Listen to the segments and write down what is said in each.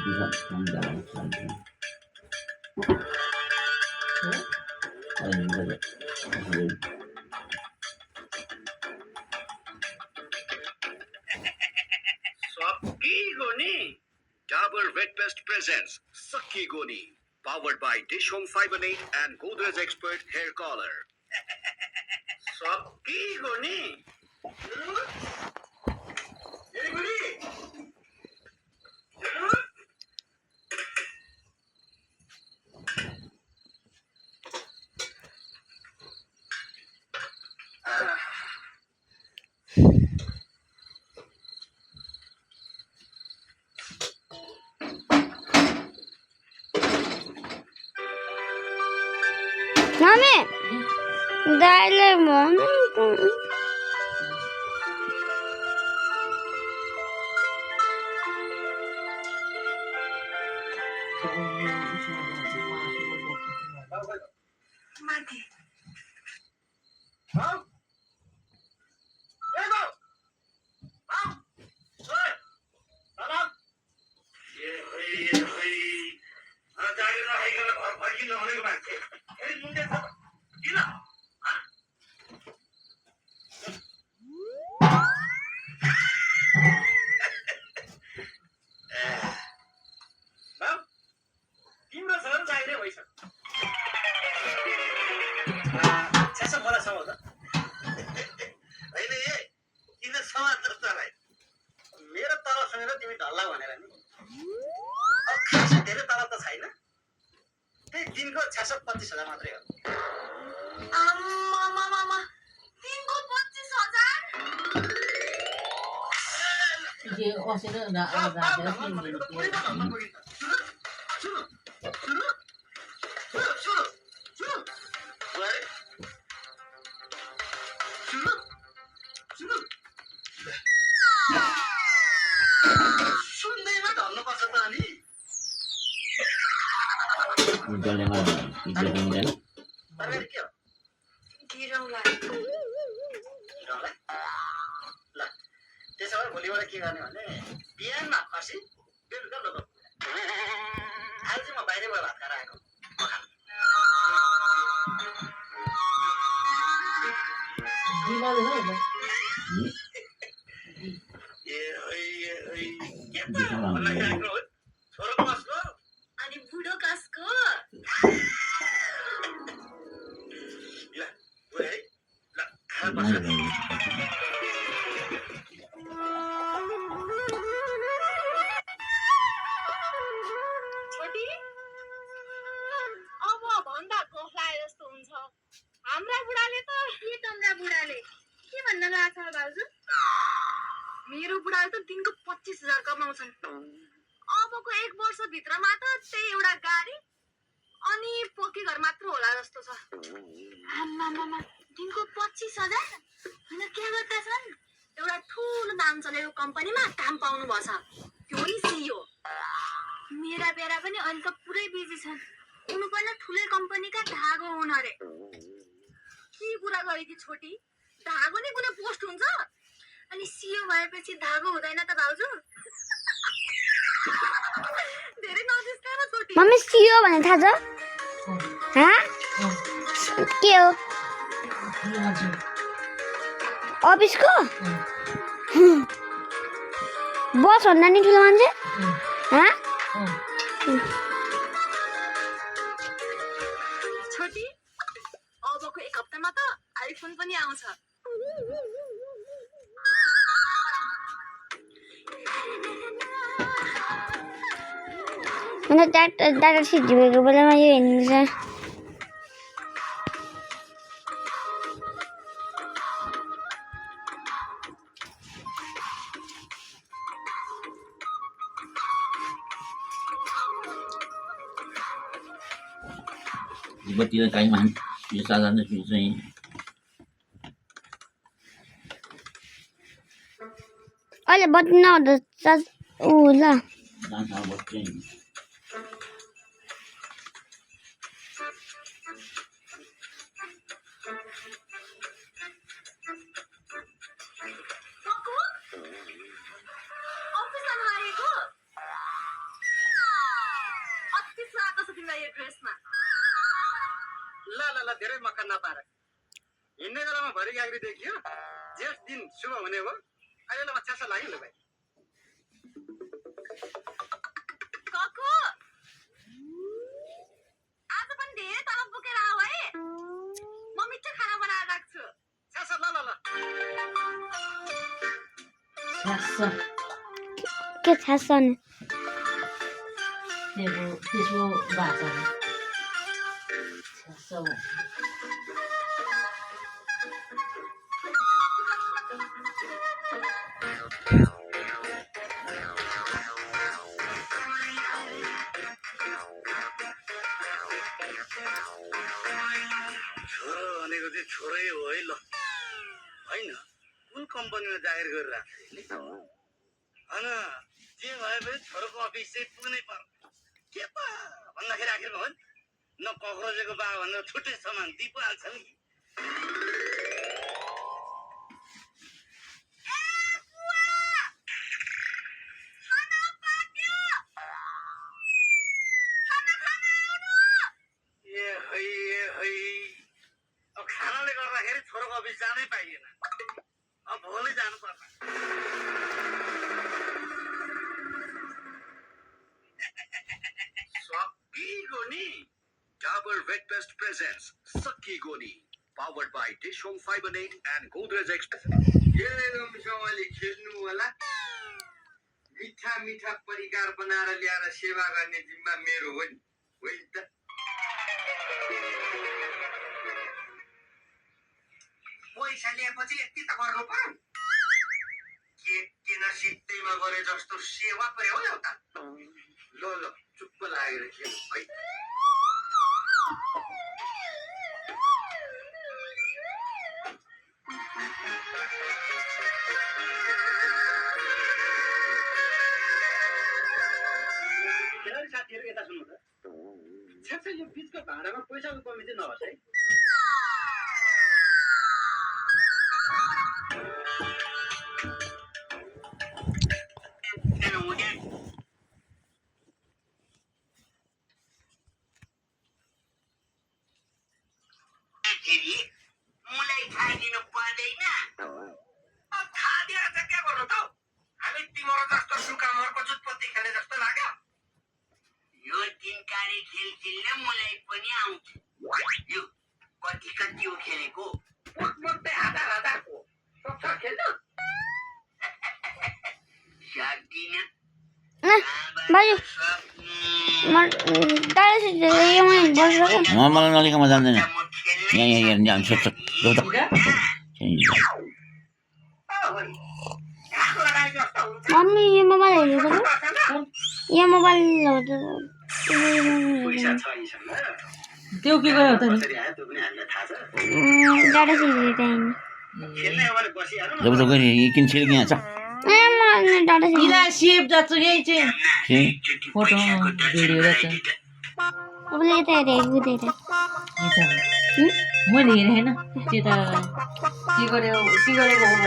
Bisa panjang saja. Paling saja. Sakki Goni. Dabur Red Best presents Sakki Goni. Powered by Dish Home 518 and Godrej Expert Hair Color. Sakki Goni. Mami, dale, mami. Mati. Bang. Bang. Bang. Oi. Bang. Ye hoi. जागिर नखाइकन घर फर्किन नहुनेको मान्छे फेरि मुन्टे छ किन तिम्रो छ जागिरै भइस छ्यास मलाई समाउ त होइन ए किन समाज जस्तोलाई मेरो तलब सुनेर तिमी ढल्ला भनेर नि अब खासै धेरै तलब त छैन त्यही दिनको 625,000 मात्रै हो आम्मामामा दिनको 25,000 ये ओसेर ना आउँदा तिन दिन सुन्दैमा ढल्नुपर्छ त अनि Misalnya mana? Misalnya तरकारी के हो गिरौँला ल त्यसो भए भोलिबाट के गर्ने भने बिहानमा खसी बेलुका लोक आज चाहिँ म बाहिरबाट भात खाएर आएको दिमा न छोरो कसको अनि बुढो कसको ल बुढै ल खाना mana? छोटी अब भन्दा गफलाए जस्तो हुन्छ हाम्रा बुढाले त के तम्रा बुढाले के भन्न लाग्छ दाजु मेरो बुढाले त दिनको 25,000 कमाउँछन् अबको 1 वर्ष भित्रमा त त्यही एउटा गाडी अनि पक्की घर मात्र होला जस्तो छ आम्मामामा दिनको 25,000 हैन के गर्दा छन् एउटा ठुलो नाम चलेको कम्पनीमा काम पाउनु भछ त्यो नि सिइओ मेरा बेरा पनि अहिले त पुरै बिजी छन् उनी पनि ठुलै कम्पनीका धागो हुन रे के कुरा गरेकी छोटी धागो नि कुनै पोस्ट हुन्छ अनि सिइओ भएपछि धागो हुँदैन त भाउजू धेरै नजिस्का न छोटी मम्मी सियो भने थाहा छ हाँ के हो अफिसको बस भन्दा नि ठुलो मान्छे हाँ छोटी अबको 1 हप्तामा त आइफोन पनि आउँछ अनि डाटा सिद्धिएको बेलामा यो हिँड्छ Tiba-tiba kain man, bisa sana bisa ini. अहिले बत्ती नहुँदा ल Dan sama boceng. कको अफिस जानु आए धेरै मक्का नपार हिँड्ने बेलामा भरि गाग्री देखियो जेठ दिन शुभ हुने हो अहिले म छ्यासा लाग्यो ल भाइ ककु आज पनि धेरै तलब बोकेर आऊ है म मिठो खाना बनाएर राख्छु छ्यासा ल ल ल छ्यास्स के थाहा छैन त्यसको भाषामा छ्यास्स भन्छ छोरो भनेको चाहिँ छोरै हो है ल होइन कुन कम्पनीमा जागिर गरिरहेको होइन जे भए पनि छोरोको अफिस चाहिँ पुग्नै पर्छ के त भन्दाखेरि आखिरमा हो न कक्रोचेको बा भनेर छुट्टै सामान दिइहाल्छ नि अब खानाले गर्दाखेरि छोरोको अफिस जानै पाइएन अब भोलि जानुपर्छ Sakigoni. Dabur Vet Best presents Sakigoni, powered by Dish Home Fibernate and Godrej Express. सँगले खेल्नु होला मिठा मिठा परिकार बनाएर ल्याएर सेवा गर्ने जिम्मा मेरो हो नि होइन त पैसा लिएपछि यति त गर्नु पर्यो के किन सित्तैमा गरे जस्तो सेवा पो हो एउटा ल ल चुप्प लागेर खेल है खेलाडी साथीहरू यता सुन्नु त छ्याक्कै यो बिचको भाँडामा पैसाको कमी चाहिँ नहोस् है मलाई खाइदिनु पर्दैन खादिएर चाहिँ के गर्नु त हामी तिम्रो जस्तो सुका मर्को चुटपत्ती खेल्ने जस्तो लाग्यो यो तिनकारी खेल खेल्न मलाई पनि आउँछ यो कति कति हो खेलेको मोटमोटै हजार सक्छ खेल्नु सक्दिन बाजु टाढा मलाई नलिकमा जान्दैन यहाँ जान्छ मम्मी यो मोबाइल हेर्नु यो मोबाइल त्यो के गर्यो त नि डाटा जब तो किन छिल यहाँ छ डाटा इला सेभ जान्छ यही चाहिँ फोटो भिडियो जान्छ उसले त हेरेको मैले हेरेँ होइन त्यो त के गरेको हो भनेर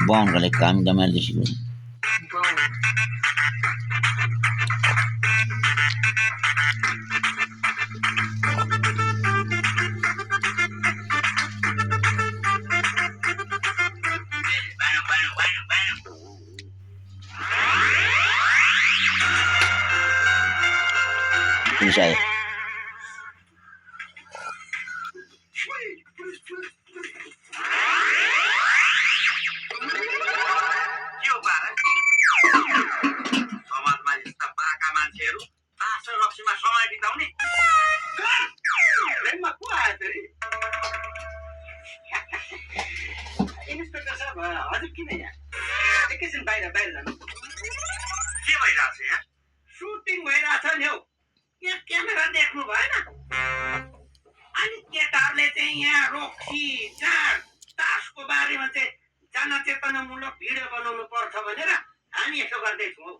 बाहुन गले काम दमाल देखिको saya हजुर किन यहाँ एकैछिन बाहिर जानु के भइरहेको छ यहाँ सुटिङ भइरहेछ नि हौ यहाँ क्यामेरा देख्नु भएन अनि केटाहरूले चाहिँ यहाँ रोक्सी चाड तासको बारेमा चाहिँ जनचेतनामूलक भिडियो बनाउनु पर्छ भनेर हामी यसो गर्दैछौँ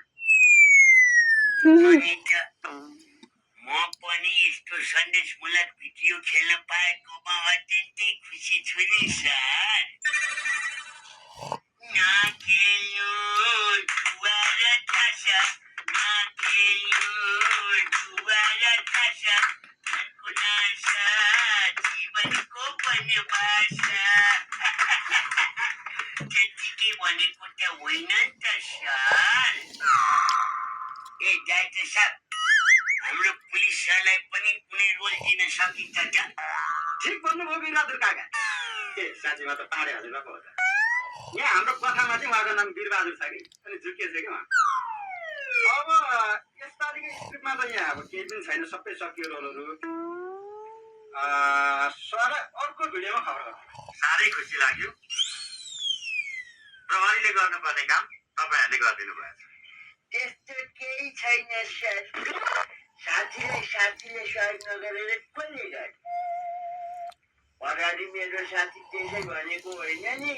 म पनि यस्तो सन्देशमूलक भिडियो खेल्न पाएकोमा अत्यन्तै खुसी छु नि सर नखेल्नु त्यतिकै भनेको त होइन नि त सर। ए डाक्टर साहब, हाम्रो पुलिस सरलाई पनि कुनै रोल दिन सकिन्छ त? ठिक भन्नुभयो वीरबहादुर काका। ए साँच्चीमा त पारे हालिरहेको हो त। यहाँ हाम्रो कथामा चाहिँ उहाँको नाम वीरबहादुर छ कि, अनि झुकिएछ कि उहाँ। अब यसपालिको स्क्रिप्टमा त यहाँ अब केही पनि छैन, सबै सकियो रोलहरू। सरलाई अर्को भिडियोमा खबर गर्नु। साह्रै खुसी लाग्यो। प्रहरीले गर्नुपर्ने काम तपाईँहरूले गरिदिनु भयो। त्यस्तो केही छैन सर। साथीले सहयोग नगरेर कसले गर्छ? अगाडि मेरो साथी त्यसै भनेको होइन नि।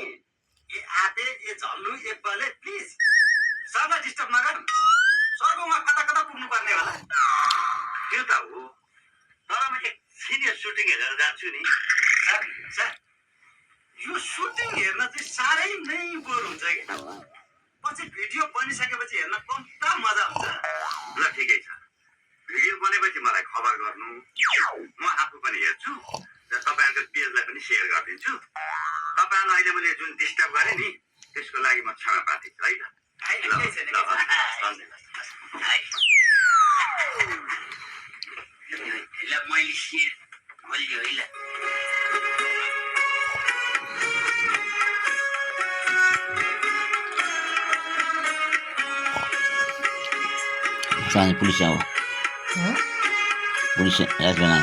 ए आते, ए झल्लु, ए बले, प्लिज सरलाई डिस्टर्ब नगर। सरको उहाँ कता कता पुग्नु पर्ने होला। त्यो त हो, तर म एकछिन यो सुटिङ हेरेर जान्छु नि। सर, यो सुटिङ हेर्न चाहिँ साह्रै नै बोर हुन्छ कि। पछि भिडियो बनिसकेपछि हेर्न कम्ता मजा हुन्छ। ल ठिकै छ, भिडियो बनेपछि मलाई खबर गर्नु, म आफू पनि हेर्छु र तपाईँहरूको पेजलाई पनि सेयर गरिदिन्छु। तपाईँहरूलाई अहिले मैले जुन डिस्टर्ब गरेँ नि, त्यसको लागि म क्षमा प्रार्थी छु है त। ल मैले सेयर खोल्यो है ल। Sana polisi ako. Hah? Polisi, yes ba na?